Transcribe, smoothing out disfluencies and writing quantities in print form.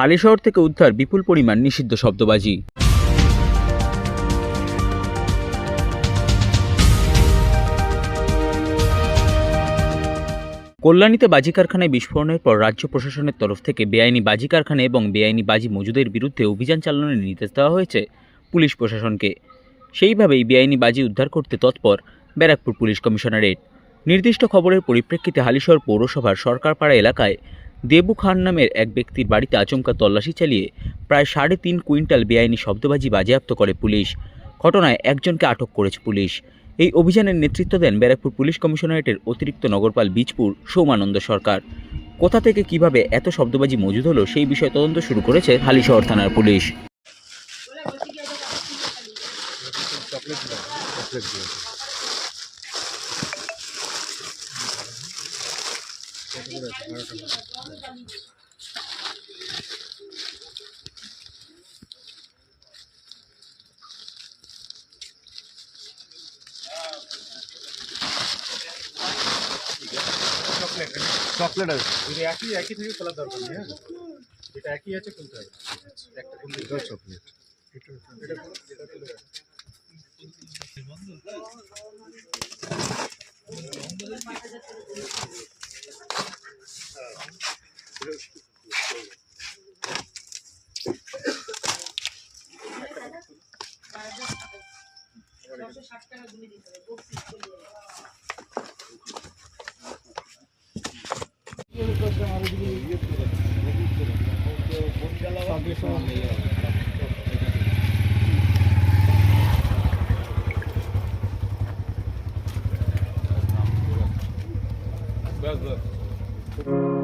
হালিশহর থেকে উদ্ধার বিপুল পরিমাণ নিষিদ্ধ শব্দবাজি। কল্যাণীতে বাজি কারখানায় বিস্ফোরণের পর রাজ্য প্রশাসনের তরফ থেকে বেআইনি বাজি কারখানা এবং বেআইনি বাজি মজুদের বিরুদ্ধে অভিযান চালানোর নির্দেশ দেওয়া হয়েছে পুলিশ প্রশাসনকে। সেইভাবেই বেআইনি বাজি উদ্ধার করতে তৎপর ব্যারাকপুর পুলিশ কমিশনারেট। নির্দিষ্ট খবরের পরিপ্রেক্ষিতে হালিশহর পৌরসভার সরকারপাড়া এলাকায় দেবু খান নামের এক ব্যক্তির বাড়িতে আচমকা তল্লাশি চালিয়ে প্রায় 3.5 কুইন্টাল বেআইনি শব্দবাজি বাজেয়াপ্ত করে পুলিশ। ঘটনায় একজনকে আটক করেছে পুলিশ। এই অভিযানের নেতৃত্ব দেন ব্যারাকপুর পুলিশ কমিশনারেটের অতিরিক্ত নগরপাল বীজপুর সৌমানন্দ সরকার। কোথা থেকে কিভাবে এত শব্দবাজি মজুদ হলো সেই বিষয়ে তদন্ত শুরু করেছে হালিশহর থানার পুলিশ। চকলেট আছে, একই থেকে খোলা দরকার নেই। হ্যাঁ, এটা একই আছে, খুলতে হবে একটা, খুলতে চকলেট। बस